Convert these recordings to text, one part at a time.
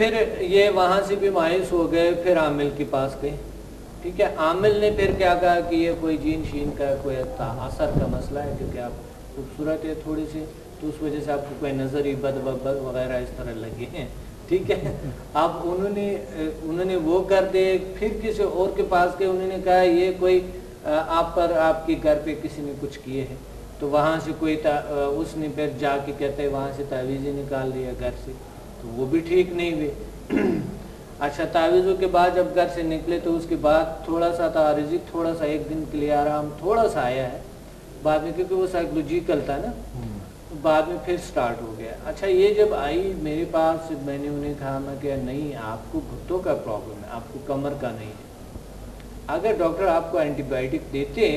پھر یہ وہاں سے بھی مایوس ہو گئے, پھر عامل کے پاس گئے. ٹھیک ہے, عامل نے پھر کیا کہا کہ یہ کوئی جین شین کا کوئی اثر کا مسئلہ ہے, کیونکہ آپ خوبصورت ہے تھوڑی سی, تو اس وجہ سے آپ کو کوئی نظری بد وغیرہ اس طرح لگے ہیں. ٹھیک ہے, اب انہوں نے وہ کر دے. پھر کسی اور کے پاس گئے, انہوں نے کہا یہ کوئی آپ پر, آپ کے گھر پہ کسی نے کچھ کیے ہیں. تو وہاں سے کوئی اس نے پھر جا کے کہتے ہیں وہاں سے تعویذیں نکال لیا گھر سے, تو وہ بھی ٹھیک نہیں ہوئے. اچھا, تعویذوں کے بعد جب گھر سے نکلے تو اس کے بعد تھوڑا سا تعارضی, تھوڑا سا ایک دن کے لیے آرام تھوڑا سا آیا ہے بعد میں, کیونکہ وہ سائیکولوجیکل تھا نا, بعد میں پھر سٹارٹ ہو گیا. اچھا, یہ جب آئی میرے پاس, میں نے انہیں کہا, میں کہ نہیں آپ کو گھٹوں کا پرابلم ہے, آپ کو کمر کا نہیں ہے. اگر ڈاکٹر آپ کو اینٹی بائیوٹک دیتے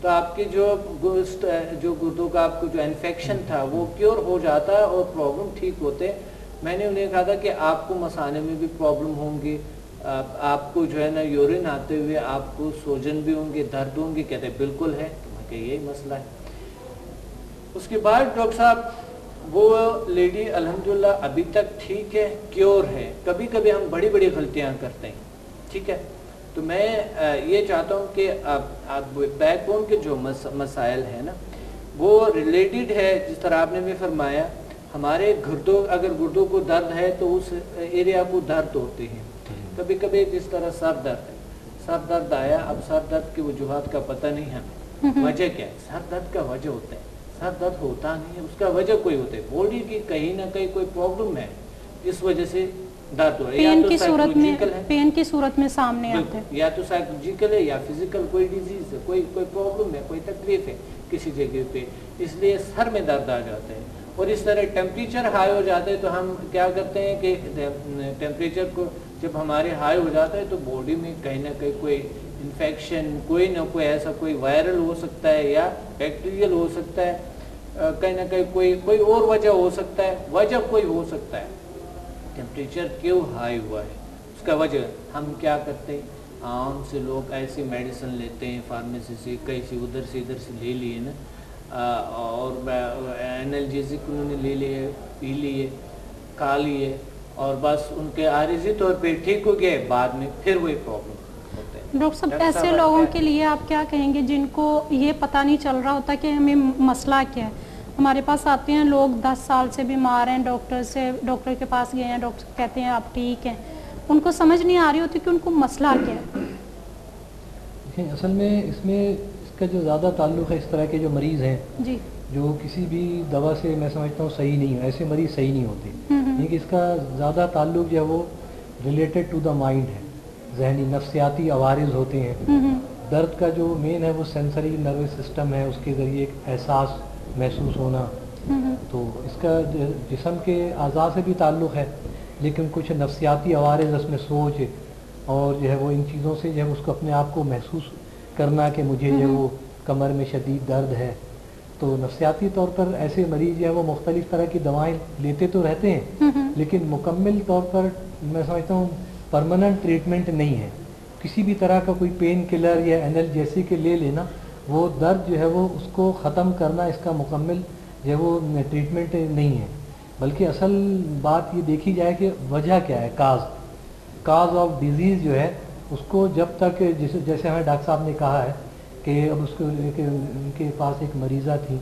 تو آپ کے جو گردوں کا آپ کو جو انفیکشن تھا وہ کیور ہو جاتا اور پرابلم ٹھیک ہوتے. میں نے انہیں کہا تھا کہ آپ کو مثانے میں بھی پرابلم ہوں گی, آپ کو جو ہے نا یورین آتے ہوئے آپ کو سوجن بھی ہوں گے, درد ہوں گے. کہتے بالکل ہے. تو میں کہ یہی مسئلہ ہے. اس کے بعد ڈاکٹر صاحب وہ لیڈی الحمدللہ ابھی تک ٹھیک ہے, کیور ہے. کبھی کبھی ہم بڑی بڑی غلطیاں کرتے ہیں. ٹھیک ہے, تو میں یہ چاہتا ہوں کہ بیک بون کے جو مسائل ہیں نا وہ ریلیٹڈ ہے, جس طرح آپ نے بھی فرمایا ہمارے اگر گردوں کو درد ہے تو اس ایریا کو درد ہوتے ہیں. کبھی کبھی جس طرح سر درد ہے, سر درد آیا, اب سر درد کی وجوہات کا پتہ نہیں ہمیں, وجہ کیا ہے. سر درد کا وجہ ہوتا ہے, سر درد ہوتا نہیں ہے, اس کا وجہ کوئی ہوتا ہے, باڈی کی کہیں نہ کہیں کوئی پرابلم ہے, اس وجہ سے درد ہو رہا ہے. پین کی صورت میں سامنے آتا ہے, یا تو سائیکولوجیکل ہے یا فزیکل کوئی ڈیزیز ہے, کوئی پرابلم ہے, کوئی تکلیف ہے کسی جگہ پہ, اس لیے سر میں درد آ جاتا ہے. اور اس طرح ٹیمپریچر ہائی ہو جاتا ہے تو ہم کیا کرتے ہیں کہ ٹیمپریچر کو جب ہمارے ہائی ہو جاتا ہے تو باڈی میں کہیں نہ کہیں کوئی انفیکشن, کوئی نہ کوئی ایسا کوئی وائرل ہو سکتا ہے یا بیکٹیریل ہو سکتا ہے, کہیں نہ کہیں کوئی اور وجہ ہو سکتا ہے. وجہ کوئی ہو سکتا ہے, ٹیمپریچر کیوں ہائی ہوا ہے اس کا وجہ. ہم کیا کرتے ہیں, عام سے لوگ ایسی میڈیسن لیتے ہیں فارمیسی سے, کہیں سے ادھر سے لے لیے نا, اور اینالجیزک انہوں نے لے لیے, پی لیے, کھا لیے, اور بس ان کے عارضی طور پہ ٹھیک ہو گئے, بعد میں پھر وہی پرابلم ہوتے ہیں. ڈاکٹر صاحب ایسے لوگوں کے لیے آپ کیا کہیں گے جن کو یہ پتہ نہیں چل رہا ہوتا کہ ہمیں مسئلہ کیا ہے. ہمارے پاس آتے ہیں لوگ 10 سال سے بیمار ہیں, ڈاکٹر کے پاس گئے ہیں, ڈاکٹر کہتے ہیں آپ ٹھیک ہیں, ان کو سمجھ نہیں آ رہی ہوتی کہ ان کو مسئلہ کیا ہے. دیکھیں اصل میں اس کا جو زیادہ تعلق ہے اس طرح کے جو مریض ہیں جی, جو کسی بھی دوا سے میں سمجھتا ہوں صحیح نہیں ہے, ایسے مریض صحیح نہیں ہوتے. کیونکہ اس کا زیادہ تعلق جو ہے وہ ریلیٹڈ ٹو دا مائنڈ ہے, ذہنی نفسیاتی عوارض ہوتے ہیں. درد کا جو مین ہے وہ سینسری نروس سسٹم ہے, اس کے ذریعے ایک احساس محسوس ہونا, تو اس کا جسم کے اعضاء سے بھی تعلق ہے, لیکن کچھ نفسیاتی عوارض اس میں سوچ اور جو ہے وہ ان چیزوں سے جو ہے اس کو اپنے آپ کو محسوس کرنا کہ مجھے جو وہ کمر میں شدید درد ہے. تو نفسیاتی طور پر ایسے مریض جو ہے وہ مختلف طرح کی دوائیں لیتے تو رہتے ہیں, لیکن مکمل طور پر میں سمجھتا ہوں پرماننٹ ٹریٹمنٹ نہیں ہے. کسی بھی طرح کا کوئی پین کلر یا اینالجیسک لے لینا, وہ درد جو ہے وہ اس کو ختم کرنا اس کا مکمل جو ہے وہ ٹریٹمنٹ نہیں ہے. بلکہ اصل بات یہ دیکھی جائے کہ وجہ کیا ہے, کاز آف ڈیزیز جو ہے اس کو جب تک جیسے ہمیں ڈاکٹر صاحب نے کہا ہے کہ اب اس کو ان کے پاس ایک مریضہ تھی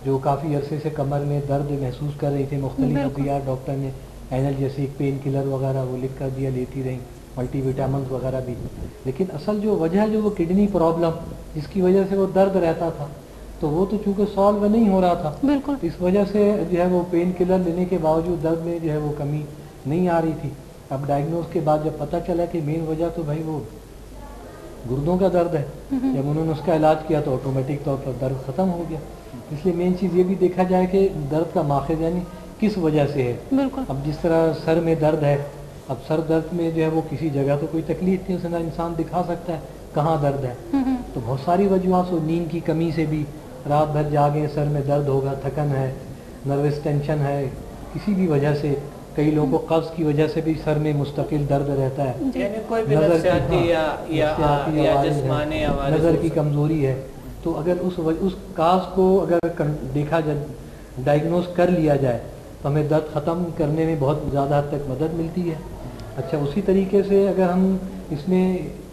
جو کافی عرصے سے کمر میں درد محسوس کر رہی تھی, مختلف ادویات ڈاکٹر نے اینالجیسک پین کلر وغیرہ وہ لکھ کر دیا, لیتی رہیں, ملٹی وٹامنز وغیرہ بھی, لیکن اصل جو وجہ جو وہ کڈنی پرابلم جس کی وجہ سے وہ درد رہتا تھا تو وہ تو چونکہ سالو نہیں ہو رہا تھا, اس وجہ سے جو ہے وہ پین کلر لینے کے باوجود درد میں جو ہے وہ کمی نہیں آ رہی تھی. اب ڈائگنوز کے بعد جب پتہ چلا کہ مین وجہ تو بھائی وہ گردوں کا درد ہے, جب انہوں نے اس کا علاج کیا تو آٹومیٹک طور پر درد ختم ہو گیا. اس لیے مین چیز یہ بھی دیکھا جائے کہ درد کا ماخذ یعنی کس وجہ سے ہے. اب جس طرح سر میں درد ہے, اب سر درد میں جو ہے وہ کسی جگہ تو کوئی تکلیف نہیں, اسے انسان دکھا سکتا ہے کہاں درد ہے, تو بہت ساری وجوہات, نیند کی کمی سے بھی رات بھر جاگیں سر میں درد ہوگا, تھکن ہے, نروس ٹینشن ہے, کسی بھی وجہ سے, کئی لوگوں کو قبض کی وجہ سے بھی سر میں مستقل درد رہتا ہے, نظر کی کمزوری ہے. تو اگر اس کاز کو اگر دیکھا جائے, ڈائگنوز کر لیا جائے تو ہمیں درد ختم کرنے میں بہت زیادہ حد تک مدد ملتی ہے. اچھا اسی طریقے سے اگر ہم اس میں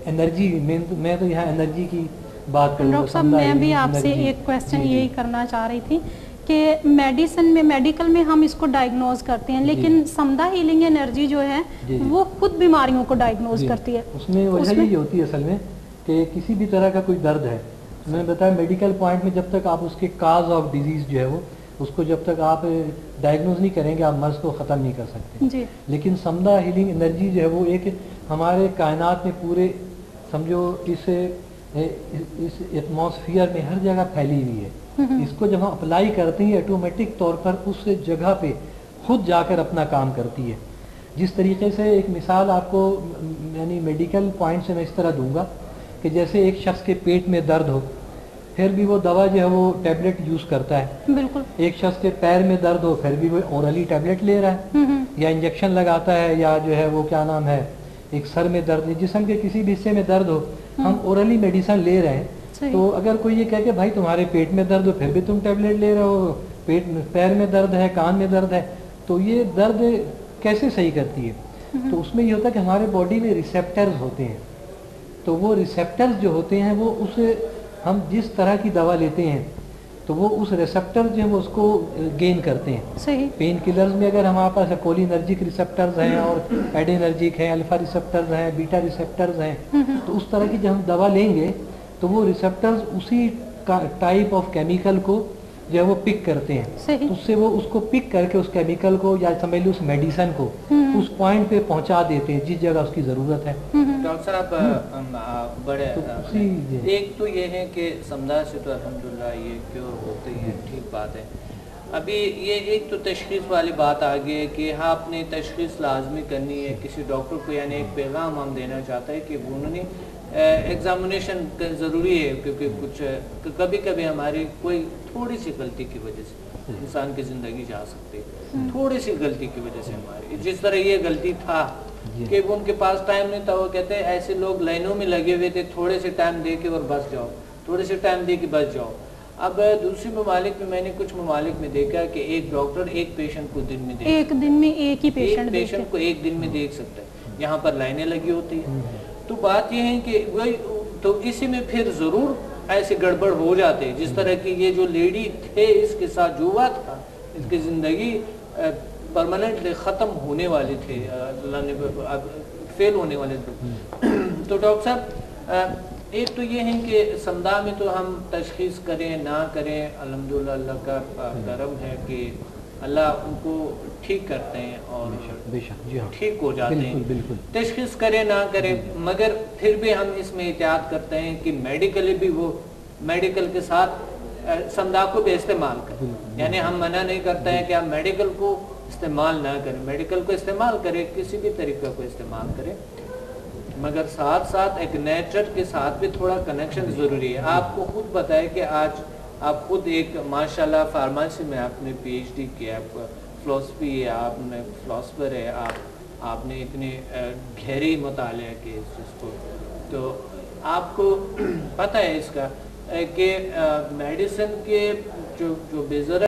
انرجی میں تو یہاں انرجی کی بات کروں. ڈاکٹر صاحب میں بھی آپ سے ایک کویسچن یہی کرنا چاہ رہی تھی کہ میڈیکل میں ہم اس کو ڈائگنوز کرتے ہیں لیکن سمدھا ہیلنگ انرجی جو ہے وہ خود بیماریوں کو ڈائگنوز کرتی ہے. اس میں وجہ یہی ہوتی ہے اصل میں کہ کسی بھی طرح کا کوئی درد ہے, میں نے بتایا میڈیکل پوائنٹ میں جب تک آپ اس کے کاز آف ڈیزیز جو ہے وہ اس کو جب تک آپ ڈائگنوز نہیں کریں گے آپ مرض کو ختم نہیں کر سکتے. لیکن سمدھا ہیلنگ انرجی جو ہے وہ ایک ہمارے کائنات میں پورے سمجھو اس ایٹماسفیئر میں ہر جگہ پھیلی ہوئی ہے. اس کو جب ہم اپلائی کرتے ہیں آٹومیٹک طور پر اس جگہ پہ خود جا کر اپنا کام کرتی ہے. جس طریقے سے ایک مثال آپ کو یعنی میڈیکل پوائنٹ سے میں اس طرح دوں گا کہ جیسے ایک شخص کے پیٹ میں درد ہو پھر بھی وہ دوا جو ہے وہ ٹیبلٹ یوز کرتا ہے. بالکل. ایک شخص کے پیر میں درد ہو پھر بھی وہ اورلی ٹیبلٹ لے رہا ہے یا انجیکشن لگاتا ہے یا جو ہے وہ کیا نام ہے ایک سر میں درد, جسم کے کسی بھی حصے میں درد ہو ہم اورلی میڈیسن لے رہے ہیں. تو اگر کوئی یہ کہے کہ بھائی تمہارے پیٹ میں درد ہو پھر بھی تم ٹیبلٹ لے رہے ہو, پیر میں درد ہے, کان میں درد ہے, تو یہ درد کیسے صحیح کرتی ہے؟ تو اس میں یہ ہوتا ہے کہ ہمارے باڈی میں ریسیپٹرز ہوتے ہیں, تو وہ ریسیپٹرز جو ہوتے ہیں وہ اس ہم جس طرح کی دوا لیتے ہیں تو وہ اس ریسیپٹر جو ہے وہ اس کو گین کرتے ہیں. صحیح. پین کلرز میں اگر ہمارے پاس کولینرجک ریسیپٹرز ہیں اور ایڈینرجک ہیں, الفا ریسیپٹرز ہیں, بیٹا ریسیپٹرز ہیں, تو اس طرح کی جب ہم دوا لیں گے تو وہ ریسیپٹرز اسی ٹائپ آف کیمیکل کو جو ہے وہ پک کرتے ہیں. تو اس سے وہ اس کو پک کر کے اس کیمیکل کو یا سمجھ لو اس میڈیسن کو اس پوائنٹ پہ پہنچا دیتے ہیں جس جگہ اس کی ضرورت ہے. ڈاکٹر صاحب بڑے ایک تو یہ ہے کہ سمدھا سے تو الحمدللہ یہ کیور ہوتے ہیں, ٹھیک بات ہے. ابھی یہ ایک تو تشخیص والی بات آ گئی ہے کہ ہاں اپنی تشخیص لازمی کرنی ہے کسی ڈاکٹر کو, یعنی ایک پیغام ہم دینا چاہتے ہیں کہ انہوں نے ایگزامینیشن ضروری ہے کیونکہ کچھ کبھی کبھی ہماری کوئی تھوڑی سی غلطی کی وجہ سے انسان کی زندگی جا سکتی ہے, تھوڑی سی غلطی کی وجہ سے ہماری, جس طرح یہ غلطی تھا کہ ان کے پاس ٹائم نہیں تھا, وہ کہتے ہیں ایسے لوگ لائنوں میں لگے ہوئے تھے تھوڑے سے ٹائم دے کے اور بس جاؤ, تھوڑے سے ٹائم دے کے بس جاؤ. اب دوسری ممالک میں نے کچھ ممالک میں دیکھا کہ ایک ڈاکٹر ایک پیشنٹ کو دن میں ایک ہی پیشنٹ کو ایک دن میں دیکھ سکتا ہے. یہاں پر لائنیں لگی ہوتی ہیں. تو بات یہ ہے کہ وہی تو اسی میں پھر ضرور ایسے گڑبڑ ہو جاتے جس طرح کی یہ جو لیڈی تھے اس کے ساتھ جو ہوا تھا, اس کی زندگی پرماننٹ ختم ہونے والے تھے, اللہ نے فیل ہونے والے تھے. تو ڈاکٹر صاحب ایک تو یہ ہے کہ سمدھا میں تو ہم تشخیص کریں نہ کریں الحمدللہ اللہ کا کرم ہے کہ اللہ ان کو ٹھیک کرتے ہیں اور ٹھیک ہو جاتے ہیں. تشخیص کریں نہ کریں مگر پھر بھی ہم اس میں احتیاط کرتے ہیں کہ میڈیکلی بھی وہ میڈیکل کے ساتھ سمدھا کو بھی استعمال کریں. یعنی ہم منع نہیں کرتے ہیں کہ ہم میڈیکل کو استعمال نہ کریں, میڈیکل کو استعمال کریں, کسی بھی طریقے کو استعمال کریں, مگر ساتھ ساتھ ایک نیچر کے ساتھ بھی تھوڑا کنیکشن ضروری ہے. آپ کو خود پتہ ہے کہ آج آپ خود ایک ماشاءاللہ فارمیسی میں آپ نے پی ایچ ڈی کیا, فلسفی ہے, آپ نے فلاسفر ہے, آپ نے اتنے گہری مطالعہ کیے اس چیز کو, تو آپ کو پتہ ہے اس کا کہ میڈیسن کے جو بے ضرر